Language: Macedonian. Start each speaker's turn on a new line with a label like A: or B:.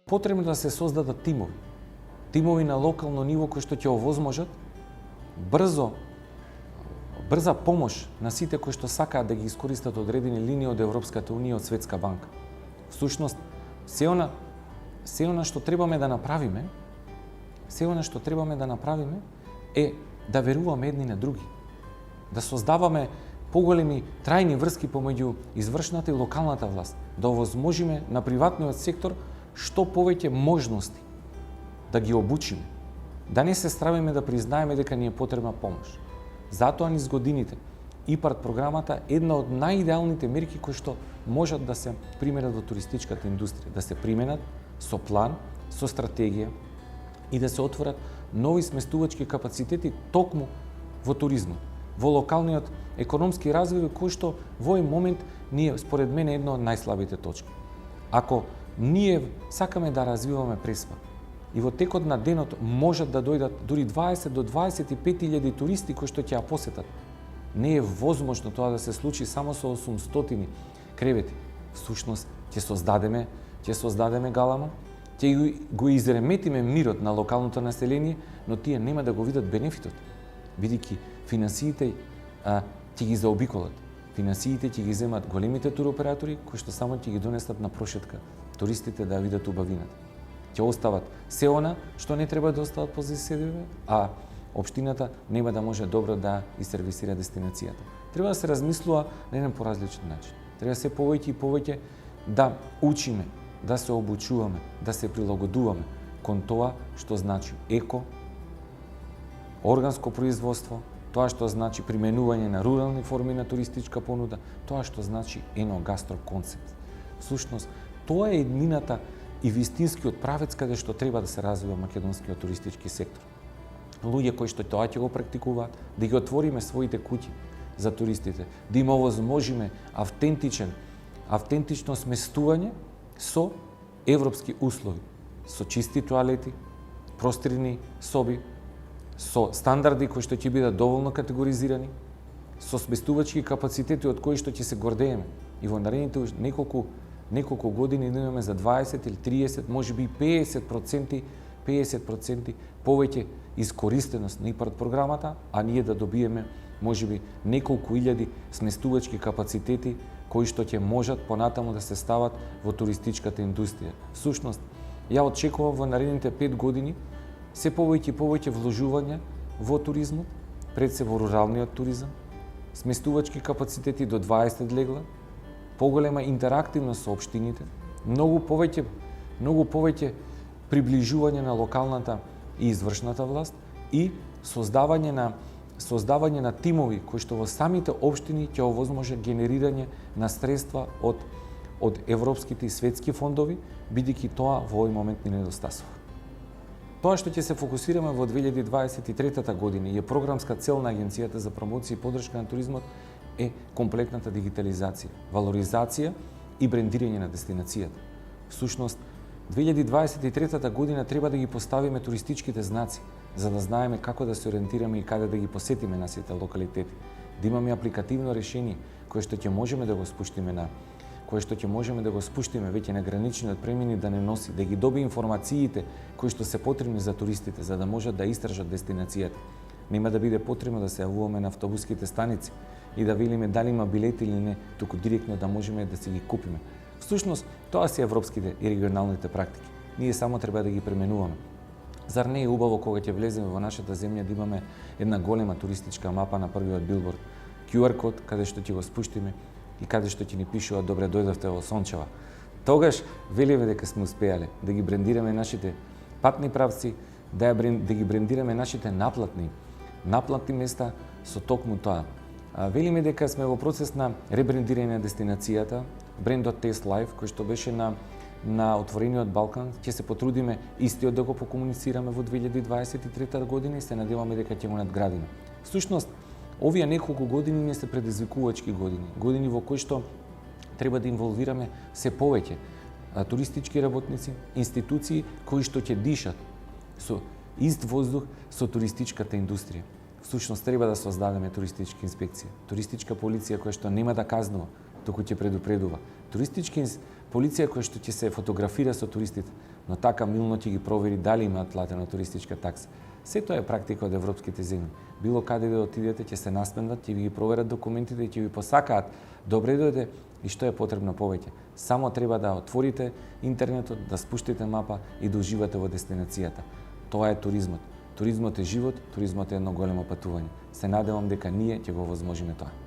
A: Потребно да се создадат тимови. Тимови на локално ниво кои што ќе овозможат брза помош на сите кои што сакаат да ги искористат одредени линии од Европската унија, од Светска банка. Всушност, се она што требаме да направиме, е да веруваме едни на други, да создаваме поголеми трајни врски помеѓу извршната и локалната власт, да овозможиме на приватниот сектор што повеќе можности да ги обучиме, да не се стравиме да признаеме дека ни е потребна помош. Затоа низ годините ИПАРД програмата е една од најидеалните мерки кои што можат да се применат во туристичката индустрија, да се применат со план, со стратегија и да се отворат нови сместувачки капацитети токму во туризмот, во локалниот економски развој кој што во овој момент ние според мене е една од најслабите точки. Ако ние сакаме да развиваме Преспа и во текот на денот можат да дојдат дури 20 до 25.000 туристи кои што ќе ја посетат, не е возможно тоа да се случи само со 800 кревети. Всушност ќе создадеме галама, ќе го изреметиме мирот на локалното население, но тие нема да го видат бенефитот, бидејќи финансиите ќе ги заобиколат. Финансиите ќе ги земат големите туроператори кои што само ќе ги донесат на прошетка туристите да видат убавината. Ќе остават се она што не треба да остават позади себе, а општината нема да може добро да сервисира дестинацијата. Треба да се размислува на еден поразличен начин. Треба се повеќе и повеќе да учиме, да се обучуваме, да се прилагодуваме кон тоа што значи еко, органско производство, тоа што значи применување на рурални форми на туристичка понуда, тоа што значи еногастро концепт. Всушност, тоа е еднината и вистинскиот правец каде што треба да се развива македонскиот туристички сектор. Луѓе кои што тоа ќе го практикуваат, да ги отвориме своите куќи за туристите, да им овозможиме автентично сместување со европски услови, со чисти тоалети, простирни соби, со стандарди кои што ќе бидат доволно категоризирани, со сместувачки капацитети од кои што ќе се гордееме. И во наредните неколку години да имаме за 20 или 30, можеби 50% повеќе искористеност на ИПАРД програмата, а ние да добиеме можеби неколку илјади сместувачки капацитети кои што ќе можат понатаму да се стават во туристичката индустрија. Всушност, ја очекувам во наредните 5 години се повеќе и повеќе вложување во туризмот, пред се во руралниот туризам, сместувачки капацитети до 20 легла, поголема интерактивност со општините, многу повеќе приближување на локалната и извршната власт и создавање на тимови кои што во самите општини ќе овозможат генерирање на средства од европските и светски фондови, бидејќи тоа во овој момент ни недостасува. Тоа што ќе се фокусираме во 2023 година и е програмска цел на Агенцијата за промоција и поддршка на туризмот е комплетната дигитализација, валоризација и брендирање на дестинацијата. Всушност, 2023 година треба да ги поставиме туристичките знаци, за да знаеме како да се ориентираме и каде да ги посетиме нашите локалитети, да имаме апликативно решение кое што ќе можеме да го спуштиме веќе на граничниот премини да не носи, да ги доби информациите кои што се потребни за туристите за да можат да истражат дестинацијата. Нема да биде потребно да се јавуваме на автобуските станици и да велиме дали има билети или не, туку директно да можеме да си ги купиме. Всушност, тоа се европските и регионалните практики. Ние само треба да ги пременуваме. Зар не е убаво кога ќе влеземе во нашата земја да имаме една голема туристичка мапа на првиот билборд, QR код каде што ќе го спуштиме и каде што ќе ни пишува добре дојдовте во Сончева. Тогаш велиме дека сме успеале да ги брендираме нашите патни правци, да ги брендираме нашите наплатни места со токму тоа. Велиме дека сме во процес на ребрендирање на дестинацијата, брендот Taste Life, кој што беше на отворениот Балкан, ќе се потрудиме истиот да го покомуницираме во 2023 година и се надеваме дека ќе го надградиме. Всушност, овие неколку години не се предизвикувачки години во кои што треба да инволвираме се повеќе туристички работници, институции кои што ќе дишат со ист воздух со туристичката индустрија. Всушност, треба да создадеме туристичка инспекција, туристичка полиција која што нема да казнува, туку ќе предупредува. Туристичка полиција која што ќе се фотографира со туристите, но така милно ќе ги провери дали имаат платена туристичка такса. Се тоа е практика од европските земји. Било каде да отидете, ќе се насмендат, ќе ви ги проверат документите и ќе ви посакаат добре дојде и што е потребно повеќе. Само треба да отворите интернетот, да спуштите мапа и да уживате во дестинацијата. Тоа е туризмот. Туризмот е живот, туризмот е едно големо патување. Се надевам дека ние ќе го возможиме тоа.